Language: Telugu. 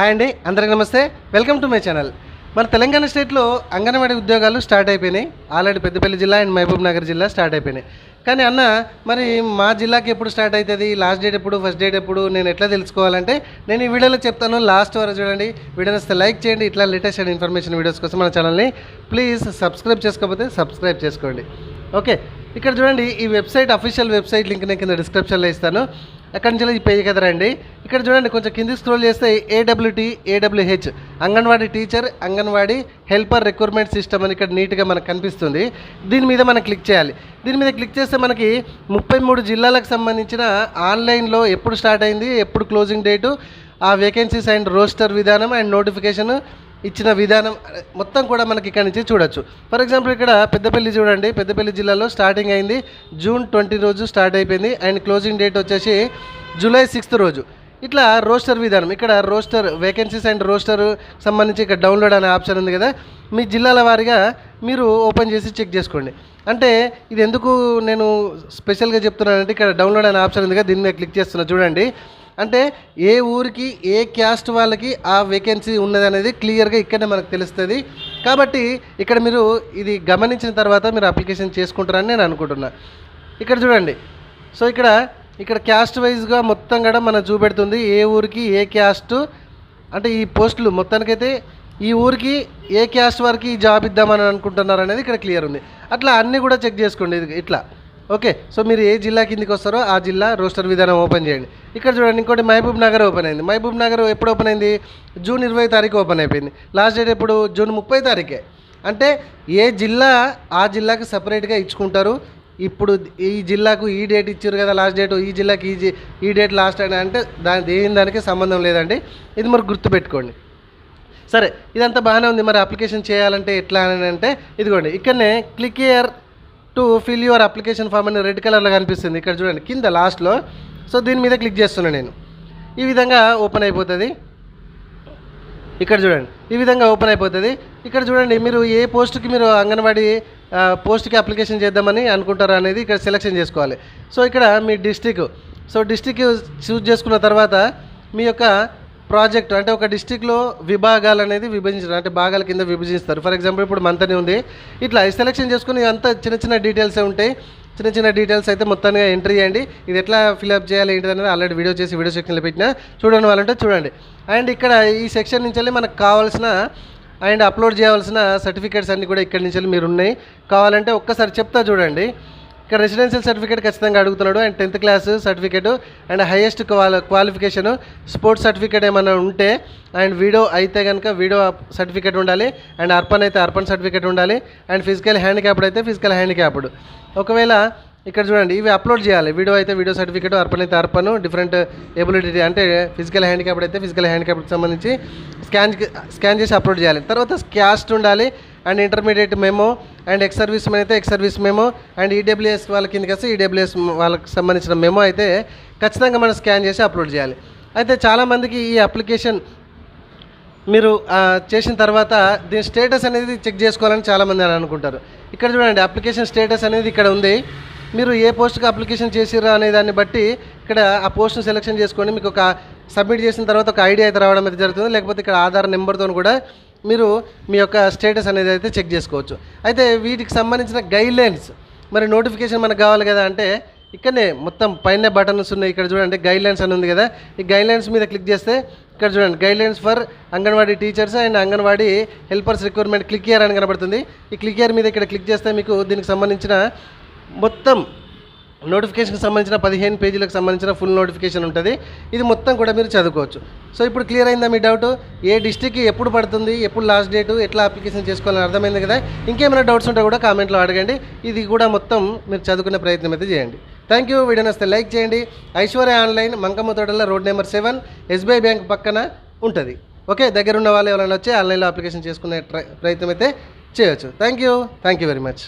హాయ్ అండి, అందరికీ నమస్తే. Welcome to my channel. మన తెలంగాణ స్టేట్లో అంగన్వాడీ ఉద్యోగాలు స్టార్ట్ అయిపోయినాయి. ఆల్రెడీ పెద్దపల్లి జిల్లా అండ్ మహబూబ్ నగర్ జిల్లా స్టార్ట్ అయిపోయినాయి. కానీ అన్న, మరి మా జిల్లాకి ఎప్పుడు స్టార్ట్ అవుతుంది, లాస్ట్ డేట్ ఎప్పుడు, ఫస్ట్ డేట్ ఎప్పుడు, నేను ఎట్లా తెలుసుకోవాలంటే నేను ఈ వీడియోలో చెప్తాను. లాస్ట్ వరకు చూడండి. వీడియోని వస్తే లైక్ చేయండి. ఇట్లా లేటెస్ట్ అండ్ ఇన్ఫర్మేషన్ వీడియోస్ కోసం మన ఛానల్ని ప్లీజ్ సబ్స్క్రైబ్ చేసుకోకపోతే సబ్స్క్రైబ్ చేసుకోండి. ఓకే, ఇక్కడ చూడండి, ఈ వెబ్సైట్ అఫీషియల్ వెబ్సైట్ లింక్ నేను కింద డిస్క్రిప్షన్లో ఇస్తాను. అక్కడి నుంచి ఈ పేజ్ కదరండి. ఇక్కడ చూడండి, కొంచెం కిందికి స్క్రోల్ చేస్తే AWH anganwadi teacher, anganwadi helper recruitment system అని ఇక్కడ నీట్గా మనకు కనిపిస్తుంది. దీని మీద మనం క్లిక్ చేయాలి. దీని మీద క్లిక్ చేస్తే మనకి 33 జిల్లాలకు సంబంధించిన ఆన్లైన్లో ఎప్పుడు స్టార్ట్ అయింది, ఎప్పుడు క్లోజింగ్ డేటు, ఆ వేకెన్సీస్ అండ్ రోస్టర్ విధానం అండ్ నోటిఫికేషన్ ఇచ్చిన విధానం మొత్తం కూడా మనకి ఇక్కడ నుంచి చూడొచ్చు. ఫర్ ఎగ్జాంపుల్ ఇక్కడ పెద్దపల్లి చూడండి, పెద్దపల్లి జిల్లాలో స్టార్టింగ్ అయింది June 20 రోజు స్టార్ట్ అయిపోయింది అండ్ క్లోజింగ్ డేట్ వచ్చేసి July 6 రోజు. ఇట్లా రోస్టర్ విధానం, ఇక్కడ రోస్టర్ వేకెన్సీస్ అండ్ రోస్టర్ సంబంధించి ఇక్కడ డౌన్లోడ్ అనే ఆప్షన్ ఉంది కదా, మీ జిల్లాల వారీగా మీరు ఓపెన్ చేసి చెక్ చేసుకోండి. అంటే ఇది ఎందుకు నేను స్పెషల్గా చెప్తున్నానంటే, ఇక్కడ డౌన్లోడ్ అనే ఆప్షన్ ఉంది కదా, దీని మీద క్లిక్ చేస్తున్నా చూడండి. అంటే ఏ ఊరికి ఏ క్యాస్ట్ వాళ్ళకి ఆ వేకెన్సీ ఉన్నది అనేది క్లియర్గా ఇక్కడనే మనకు తెలుస్తుంది. కాబట్టి ఇక్కడ మీరు ఇది గమనించిన తర్వాత మీరు అప్లికేషన్ చేసుకుంటారని నేను అనుకుంటున్నా. ఇక్కడ చూడండి, సో ఇక్కడ క్యాస్ట్ వైజ్గా మొత్తం కూడా మనం చూపెడుతుంది ఏ ఊరికి ఏ క్యాస్ట్, అంటే ఈ పోస్టులు మొత్తానికైతే ఈ ఊరికి ఏ క్యాస్ట్ వారికి ఈ జాబ్ ఇద్దామని అనుకుంటున్నారు అనేది ఇక్కడ క్లియర్ ఉంది. అట్లా అన్నీ కూడా చెక్ చేసుకోండి ఇట్లా. ఓకే, సో మీరు ఏ జిల్లా కిందికి వస్తారో ఆ జిల్లా రోస్టర్ విధానం ఓపెన్ చేయండి. ఇక్కడ చూడండి, ఇంకోటి మహబూబ్ నగర్ ఓపెన్ అయింది. మహబూబ్ నగర్ ఎప్పుడు ఓపెన్ అయింది? June 20 తారీఖు ఓపెన్ అయిపోయింది. లాస్ట్ డేట్ ఎప్పుడు? June 30 తారీఖే. అంటే ఏ జిల్లా ఆ జిల్లాకి సపరేట్గా ఇచ్చుకుంటారు. ఇప్పుడు ఈ జిల్లాకు ఈ డేట్ ఇచ్చారు కదా లాస్ట్ డేట్, ఈ జిల్లాకి ఈ డేట్ లాస్ట్ అని అంటే దానికి సంబంధం లేదండి. ఇది మరి గుర్తుపెట్టుకోండి. సరే, ఇదంతా బాగానే ఉంది. మరి అప్లికేషన్ చేయాలంటే ఎట్లా అని అంటే ఇదిగోండి, ఇక్కడనే click here to fill your application form అని రెడ్ కలర్లో కనిపిస్తుంది. ఇక్కడ చూడండి కింద లాస్ట్లో. సో దీని మీద క్లిక్ చేస్తున్నాను నేను. ఈ విధంగా ఓపెన్ అయిపోతుంది. ఇక్కడ చూడండి, ఈ విధంగా ఓపెన్ అయిపోతుంది. ఇక్కడ చూడండి, మీరు ఏ పోస్ట్కి మీరు అంగన్వాడీ పోస్ట్కి అప్లికేషన్ చేద్దామని అనుకుంటారా అనేది ఇక్కడ సెలెక్షన్ చేసుకోవాలి. సో ఇక్కడ మీ డిస్టిక్, సో డిస్టిక్ చూజ్ చేసుకున్న తర్వాత మీ యొక్క ప్రాజెక్ట్, అంటే ఒక డిస్టిక్లో విభాగాలు అనేది విభజించడం, అంటే భాగాల కింద విభజిస్తారు. ఫర్ ఎగ్జాంపుల్ ఇప్పుడు మంతని ఉంది. ఇట్లా సెలెక్షన్ చేసుకుని అంతా చిన్న చిన్న డీటెయిల్సే ఉంటాయి. చిన్న చిన్న డీటెయిల్స్ అయితే మొత్తాన్ని ఎంట్రీ చేయండి. ఇది ఎట్లా ఫిల్అప్ చేయాలి ఏంటిది అనేది ఆల్రెడీ వీడియో చేసి వీడియో సెక్షన్లో పెట్టినా, చూడండి వాళ్ళంటే చూడండి. అండ్ ఇక్కడ ఈ సెక్షన్ నుంచి వెళ్ళి మనకు కావాల్సిన అండ్ అప్లోడ్ చేయవలసిన సర్టిఫికేట్స్ అన్నీ కూడా ఇక్కడి నుంచి వెళ్ళి మీరు ఉన్నాయి. కావాలంటే ఒక్కసారి చెప్తా చూడండి. ఇక్కడ రెసిడెన్షియల్ సర్టిఫికేట్ ఖచ్చితంగా అడుగుతున్నాడు, and 10th class certificate and highest qualification, sports certificate ఏమైనా ఉంటే, అండ్ వీడియో అయితే కనుక వీడియో సర్టిఫికేట్ ఉండాలి, అండ్ అర్పన్ అయితే అర్పన్ సర్టిఫికేట్ ఉండాలి, అండ్ ఫిజికల్ హ్యాండిక్యాప్డ్ అయితే ఫిజికల్ హ్యాండిక్యాప్డ్. ఒకవేళ ఇక్కడ చూడండి, ఇవి అప్లోడ్ చేయాలి. వీడియో అయితే వీడియో సర్టిఫికేట్, అర్పన్ అయితే అర్పన్, డిఫరెంట్ ఎబిలిటీ అంటే ఫిజికల్ హ్యాండిక్యాప్డ్ అయితే ఫిజికల్ హ్యాండిక్యాప్డ్కి సంబంధించి స్కాన్ చేసి అప్లోడ్ చేయాలి. తర్వాత క్యాస్ట్ ఉండాలి, and intermediate memo, and ex service men అయితే ex service memo, and EWS వాళ్ళ కిందకి వస్తే ఈడబ్ల్యూఎస్ వాళ్ళకి సంబంధించిన మెమో అయితే ఖచ్చితంగా మనం స్కాన్ చేసి అప్లోడ్ చేయాలి. అయితే చాలామందికి ఈ అప్లికేషన్ మీరు చేసిన తర్వాత దీని స్టేటస్ అనేది చెక్ చేసుకోవాలని చాలామంది అని అనుకుంటారు. ఇక్కడ చూడండి, అప్లికేషన్ స్టేటస్ అనేది ఇక్కడ ఉంది. మీరు ఏ పోస్ట్కి అప్లికేషన్ చేసిరా అనే దాన్ని బట్టి ఇక్కడ ఆ పోస్ట్ను సెలెక్షన్ చేసుకోండి. మీకు ఒక సబ్మిట్ చేసిన తర్వాత ఒక ఐడి అయితే రావడం అయితే జరుగుతుంది. లేకపోతే ఇక్కడ ఆధార్ నెంబర్తో కూడా మీరు మీ యొక్క స్టేటస్ అనేది అయితే చెక్ చేసుకోవచ్చు. అయితే వీటికి సంబంధించిన గైడ్లైన్స్, మరి నోటిఫికేషన్ మనకు కావాలి కదా అంటే ఇక్కడనే మొత్తం పైన బటన్స్ ఉన్నాయి. ఇక్కడ చూడండి గైడ్లైన్స్ అని ఉంది కదా, ఈ గైడ్లైన్స్ మీద క్లిక్ చేస్తే ఇక్కడ చూడండి guidelines for anganwadi teachers and anganwadi helpers recruitment click here అని కనబడుతుంది. ఈ క్లిక్ హియర్ మీద ఇక్కడ క్లిక్ చేస్తే మీకు దీనికి సంబంధించిన మొత్తం నోటిఫికేషన్కి సంబంధించిన 15 పేజీలకు సంబంధించిన ఫుల్ నోటిఫికేషన్ ఉంటుంది. ఇది మొత్తం కూడా మీరు చదువుకోవచ్చు. సో ఇప్పుడు క్లియర్ అయిందా మీ డౌట్? ఏ డిస్ట్రిక్ట్కి ఎప్పుడు పడుతుంది, ఎప్పుడు లాస్ట్ డేటు, ఎట్లా అప్లికేషన్ చేసుకోవాలని అర్థమైంది కదా. ఇంకేమైనా డౌట్స్ ఉంటే కూడా కామెంట్లో అడగండి. ఇది కూడా మొత్తం మీరు చదువుకునే ప్రయత్నం అయితే చేయండి. Thank you. వీడియో నచ్చితే లైక్ చేయండి. ఐశ్వర్య ఆన్లైన్, మంకమ్మ తోటల, రోడ్ నెంబర్ 7, SBI బ్యాంక్ పక్కన ఉంటుంది. ఓకే, దగ్గర ఉన్న వాళ్ళు ఎవరైనా వచ్చి ఆన్లైన్లో అప్లికేషన్ చేసుకునే ప్రయత్నం అయితే చేయవచ్చు. Thank you very much.